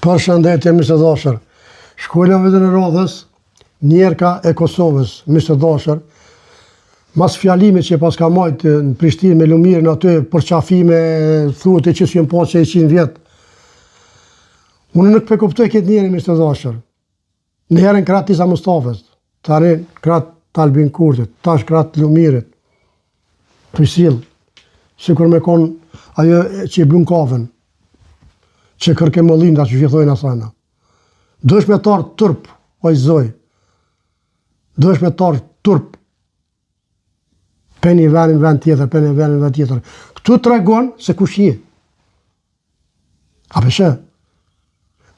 Përshëndetje, miqtë dashur. Shkolla Vetën e Rodhës, njerka e Kosovës, miqtë dashur. Mas fjalimit që pas ka majtë në Prishtinë me Lumirin aty për qafime, thuhet që s'jem pas që 100 vjet. Unë nuk pe kuptoj këtë njeri, miqtë dashur. Në herën kratë Isa Mustafës, tani kratë Albin Kurtit, tash kratë Lumirit. Prisil, sikur me kon ajo që i blun kafën, që kërke më linda që gjithojnë asana. Dësh me tarë turp, oj zoj. Dësh me tarë turp. Për një vend tjetër, për një vend tjetër. Këtu të regon se kush je. A peshe?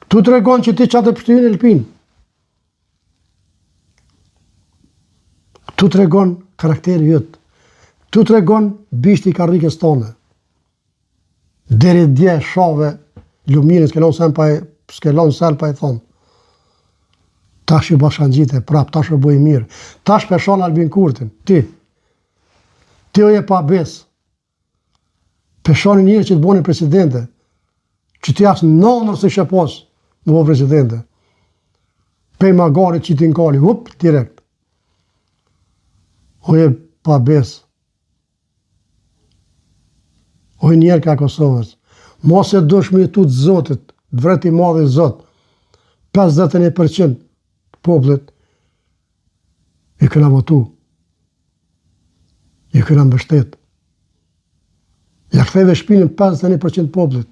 Këtu të regon që ti qatë pështyrin e lpin. Këtu të regon karakteri jëtë. Këtu të regon bishti karrikës tonë. Deri dje shave Lumirin s'kelon sen pa e thonë. Tash i bashkan gjite, prap, tash e bëj mirë. Tash peshon Albin Kurtin, ti. Ti oje pa bes. Peshoni njërë që të boni presidente. Që ti asë nënër se shë pos më bo presidente. Pej magarit që ti n'kali, up, direkt. Oje pa bes. Oje njerë ka Kosovës. Mos e dush me jetu të zotit, të vreti madhi zot, 51% popullit i këna votu, i këna mbështet. Ja ktheve shpinën 51% popullit.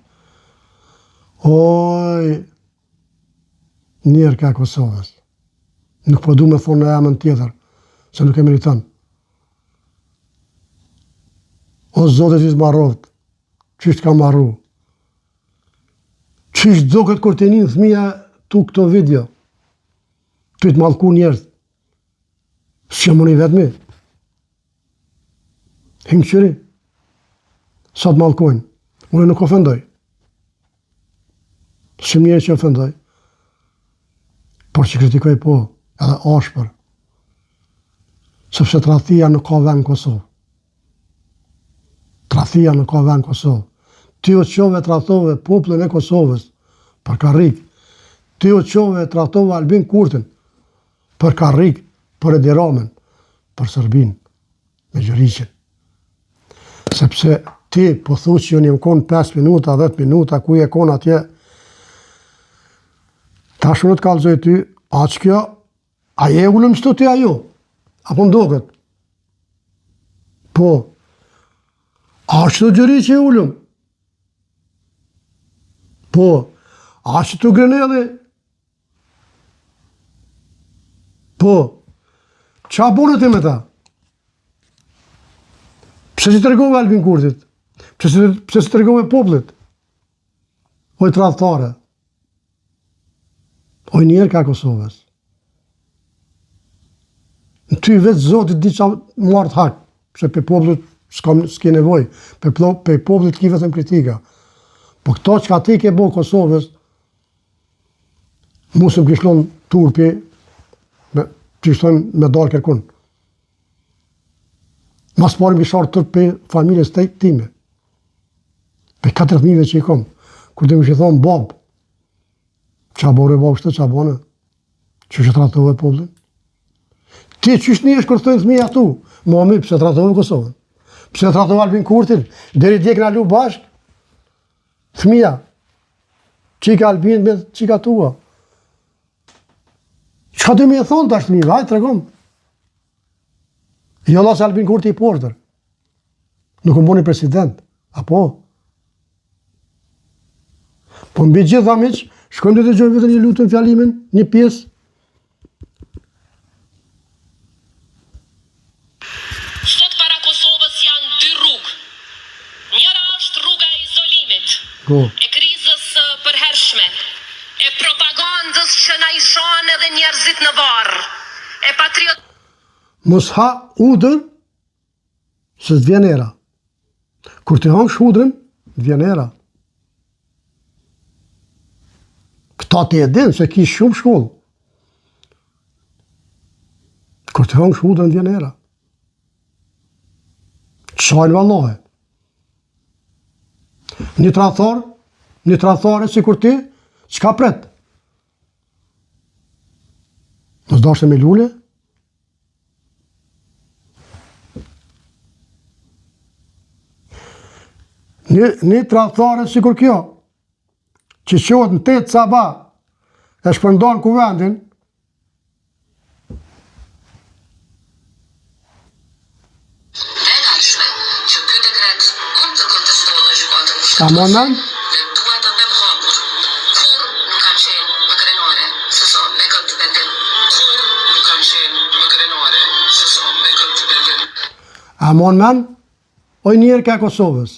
Oj, njerë ka Kosovës. Nuk po du me thonë në emën tjetër, se nuk e meriton. O zotit i zmarovët, qështë ka marru? Qështë do këtë kur të një thmija tu këto video? Tu i të malku njerës. Së që më një vetëmi. Himë qëri. Sa të malkojnë. Unë nuk ofendoj. Së më njërë që ofendoj. Por që kritikoj po, edhe ashpër. Sepse tradhtia nuk ka vend në Kosovë. Tradhtia nuk ka vend në Kosovë. Ti o qove trahtove popullin e Kosovës për karrik. Ti o qove trahtove Albin Kurtin për karrik, për Edi Ramën, për Serbin, me Gjëriqin. Sepse ti po thu që unë jem konë 5 minuta, 10 minuta, ku je konë atje. Ta shumë të kalzoj ty, a që kjo, a je ullëm qëto ty ajo? Apo mdoket? Po, a që të Gjëriqin e ullëm? Po, a që të Grenelli? Po, qa bonët e me ta? Pse si të regove Albin Kurtit? Pse si të regove poplit? Oj tradhtare. Oj njerë ka Kosovës. Në ty vetë zotit di qa martë hak, se pe poplit s'ke nevoj, pe poplit ki vetëm kritika. Po këto që ka ti ke bo Kosovës, musëm kishlon turpi, që ishtojnë me dalë kërkun. Mas parim kisharë turp për familjes të time. Për 4.000 që i kom. Kur të më që thonë, bab, qa bore bab shtë, qa bone, që tratove poblin. Ti qështë një është kërë thënë thmija tu, mami, pëse tratove Kosovën, pëse tratove Albin Kurtin, deri djek në alu bashkë, thmija, qika Albin me qika tua. Qëka të me e thonë të ashtë thmija, hajtë të regom. Jo lasë Albin Kurti i poshtër. Nuk më boni president, apo? Po mbi gjitha miq, shkojmë të gjojmë vetëm një lutën fjalimin, një pjesë. Sot para Kosovës janë 2 rrugë. Njëra është rruga e izolimit, e krizës përhershme, e propagandës që na i shonë edhe njerëzit në varë, e patriot... Mos ha udër, se të vjen era. Kur të hangsh udrën, të vjen era. Këta të edin, se ki shumë shkollë. Kur të hangsh udrën, të vjen era. Qajnë vallahe. Një tradhtare si kur ti, Çka pret? Mos dashte me lule? Një tradhtare sikur kjo, që qohet në 8 sabah, e shpërndan kuvendin, që ky dekret mund të kontestohet në gjykatën ka monan, dhe dua ta them hapur. Kur nuk kam qenë më krenare se sa me këtë vendim. Kur nuk kam qenë më krenare se sa me këtë vendim. a mon men, oj njerë ka Kosovës.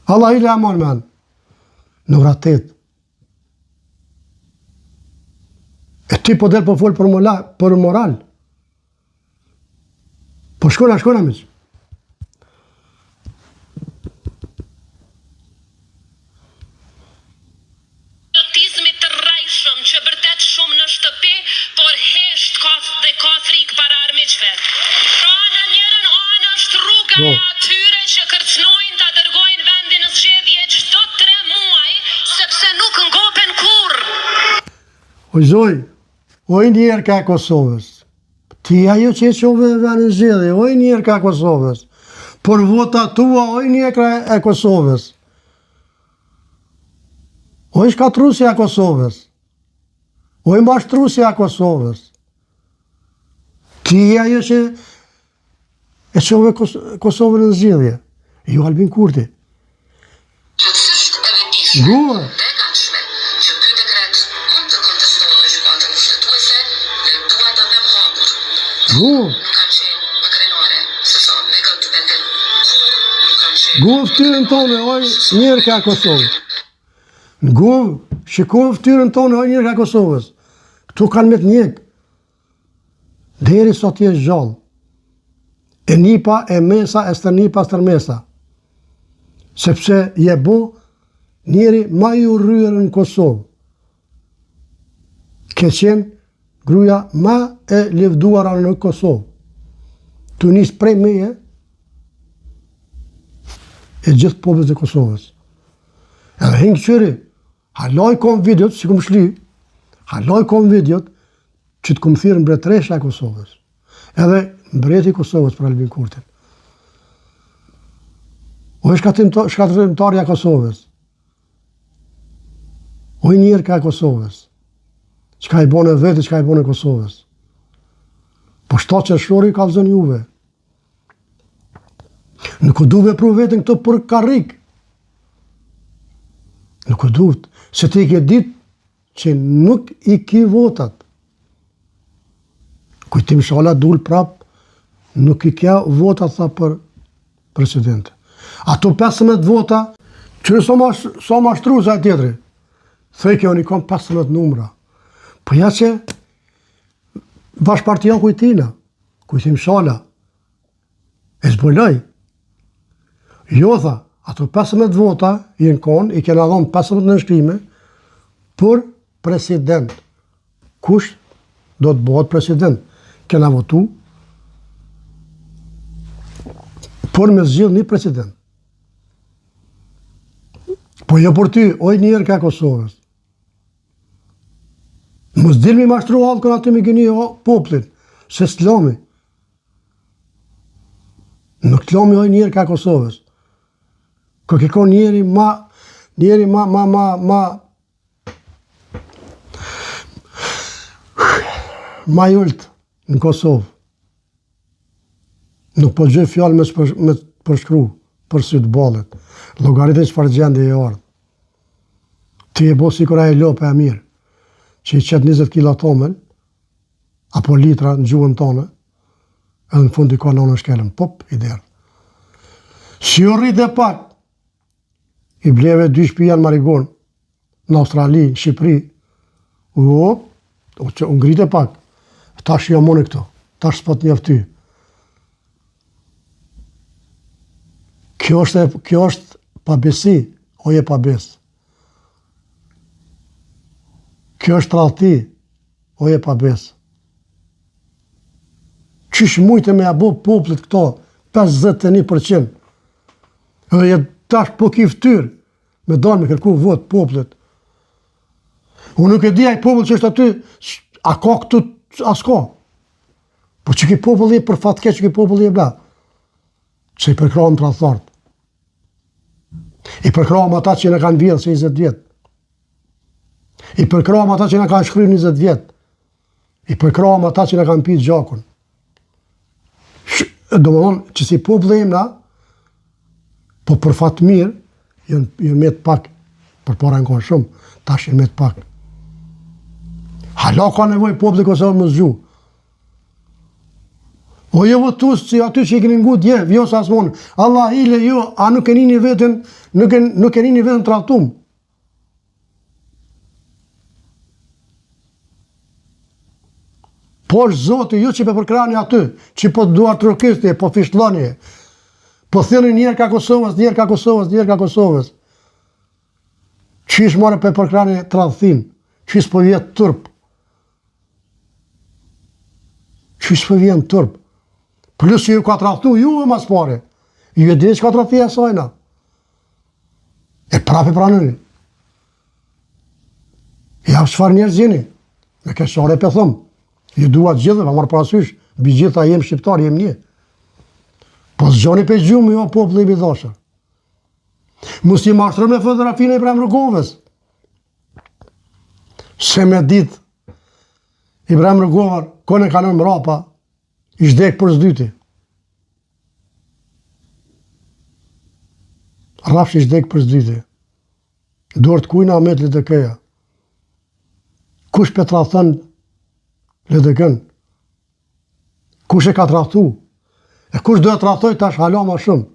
Allah i le a mon men. Në vratet. E ti po del po folë për moral. Po shkona miq. Autizmi të rrajshëm që vërtet shumë në shtëpi, por hesht ka frikë para armiqve. Pra në njërën anë është rruga e atyre që kërcnojnë ta dërgojnë vendin në zgjedhje çdo 3 muaj, sepse nuk ngopen kurrë. O zoj, oj njerë ka Kosovës. Ti ajo që e qove vendin zgjedhje, oj njerë ka Kosovës. Por vota tua, oj njerë ka e Kosovës. Oj shkatrusja Kosovës. Oj mashtrusja Kosovës. Ti ajo që e qove Kosovën në zgjedhje. Jo Albin Kurti. Plotësisht e vetishme Gua. dhe gatshme që ky dekret mund të kontestohet në gjykatën kushtetuese dhe dua ta them hapur. Gua. Nuk kam qenë më krenare se sa me këtë vendim. Kur nuk kam qenë Gua ftyrën tonë, oj njerë ka Kosovës. Në guvë, shikojnë ftyrën tonë, oj njerë ka Kosovës. Këtu kanë me të njek. Deri sot jesh gjallë. E nipa, e mesa, e stërnipa, stërmesa. Sepse je bo njeri ma ju rryrë në Kosovë. Ke qenë gruja ma e levduara në Kosovë. Tu nisë prej meje e gjithë popës e Kosovës. Edhe hinë këqyri, haloj kom videot, si kom shli, haloj kom videot që të kom thirë mbretresha e Kosovës. Edhe mbreti i Kosovës për Albin Kurtin. O e shkatërimtarja Kosovës. O i njerë ka Kosovës. Qka i bone vete, qka i bone Kosovës. Po shta që shori ka lëzën juve. Nuk u duve pru vetën këto për karrik. Nuk u duvet, se ti ke ditë që nuk i ki votat. Kujtim shala dul prap, nuk i kja votat tha për presidente. Ato 15 vota, që sa ma shtru sa e tjetëri. Thej kjo një kom 15 numra. Po ja që bashkëpartian kujtina, kujtim shala, e zboloj. Jo tha, ato 15 vota i në konë, i kena dhonë 15 nënshkrime për president. Kush do të bëhet president? Kena votu për me zgjidh një president. Po jo për ty, oj njerë ka Kosovës. Mos dilmi mashtru halë këna të me gëni poplin, se s'lomi. Nuk t'lomi oj njerë ka Kosovës. Ko kërko njeri ma jullët në Kosovë. Nuk po gjë fjallë me përshkru për sytë balet. Logaritën që për gjendje e ardhë. Ti e bo si kura e lope e mirë, që i qëtë 20 kila tomen, apo litra në gjuhën tonë, edhe në fund i ka në shkelen, pop, i derë. Si u rrit dhe pak, i bleve 2 shpija në Marigon, në Australi, në Shqipëri, që u ngrit e pak, tash jo mone këto, tash s'pat një ty. Kjo është pabesi, oje pabes. Kjo është tradhti, oje pabes. Qysh mujtë me abo poplit këto, 51%. Edhe jetë tash po ki ftyrë, me dalë me kërku vot poplit. Unë nuk e di ai popull që është aty, a ka këtu, as ka. Po që ki populli për fatke që ki populli e bla. Që i përkrahëm të rathart. I përkrahëm ata që në kanë vjedhë se 20 vjetë. I përkrahëm ata që në kanë shkry 20 vjetë. I përkrahëm ata që në kanë pitë gjakun. Do më thonë që si populli im na, po për fatë mirë, jënë me të pak, për para në konë shumë, tash jënë me të pak. Hala ka nevoj populli Kosovë më zgju. O jo vëtus që aty që i keni ngut, jo sa asmonë. Allah ile, jo, a nuk e një vetën, nuk e një vetën trahtum. Po është Zoti, jo që pe përkrani aty, që po duar të rëkisti, po fishtlani, po thëni njerë ka Kosovës, njerë ka Kosovës, njerë ka Kosovës. Qish more pe përkrani tradhtin, qish po vjetë tërp. Qish po vjenë tërp. Plus që ju ka tradhtu, ju e mas pare. Ju e dini që ka tradhtia sajna. E prapi pranëni. Ja, qëfar njerëz jeni? Me keshare pe thëmë. Ju duat gjithë, pa marë parasysh, bi gjitha jem shqiptar, jem një. Po zgjoni pe gjumë, jo populli i bidhashër. Mus i mashtërëm me fotografinë e Ibrahim Rrugovës. Se me dit, Ibrahim Rrugovar, kone kanën mrapa, i shdek për zdyti. Rafsh i shdek për zdyti. Duart kujna Ahmet LDK-ja. Kush pe trathën LDK-n? Kush e ka trahtu? E kush do e trahtoj tash hala ma shumë?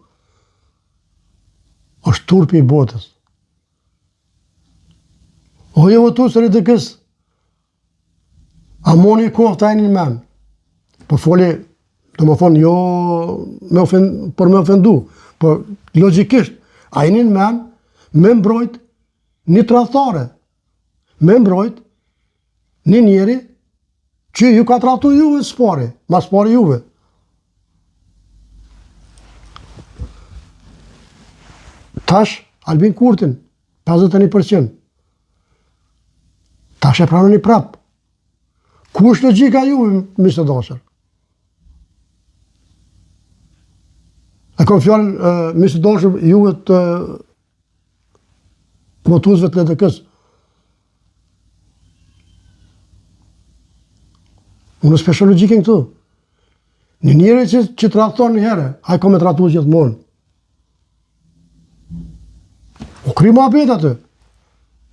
Është turpi i botës. O jo vëtu së LDK-s, a moni kohë të ajnin men. Po foli, do më thonë, jo për me ofendu, po logikisht, ajnin men, me mbrojt një trahtare, me mbrojt një njeri që ju ka trahtu juve s'pari, ma s'pari juve. Tash, Albin Kurtin, 51%. Tash e pranoni prap. Ku është logjika juve, Mr. Dashër? E kom fjallën, Mr. Dashër, juve të votuesve të LDK-s. Unë s'pesho logjikin këtu. Një njëri që të rathon një herë, a i ka me të ratu gjithmonë. U kry ma apet atë.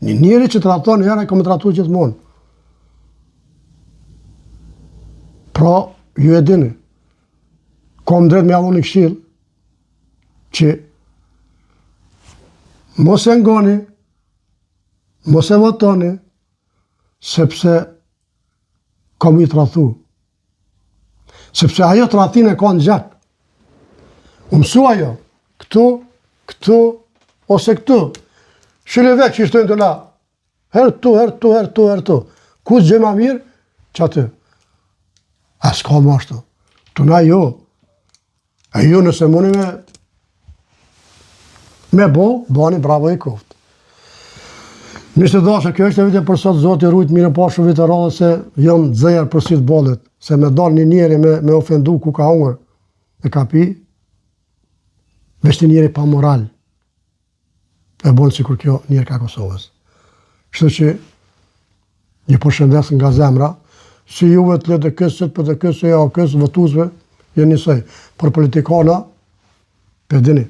Një njëri që të rathon një herë, a i ka me të ratu gjithmonë. Pra, ju e dini, kom drejt me avon një këshill, që mos e ngoni, mos e votoni, sepse kom i të rathu. Sepse ajo të rathin e ka në gjak. U mësu ajo, këtu, ose këtu. Shile veç që ishtojnë të la. Herë tu. Kus gjema mirë, që aty. A s'ka më ashtu. Të na jo. A jo nëse muni me bani bravo i koft. Mishtë Dashër, kjo është e vite për sot, Zoti rujt mirë pashu vite radhe se jam dzëjar për si të balit, se me dal një njeri me ofendu ku ka hungër e ka pi, veç një njeri pa moral e bonë si kur kjo njeri ka Kosovës. Kështu që një përshëndes nga zemra, si juve të LDK-s, PDK-s, EAK-s, votuzve, jenë njësoj. Për politikana, për dini.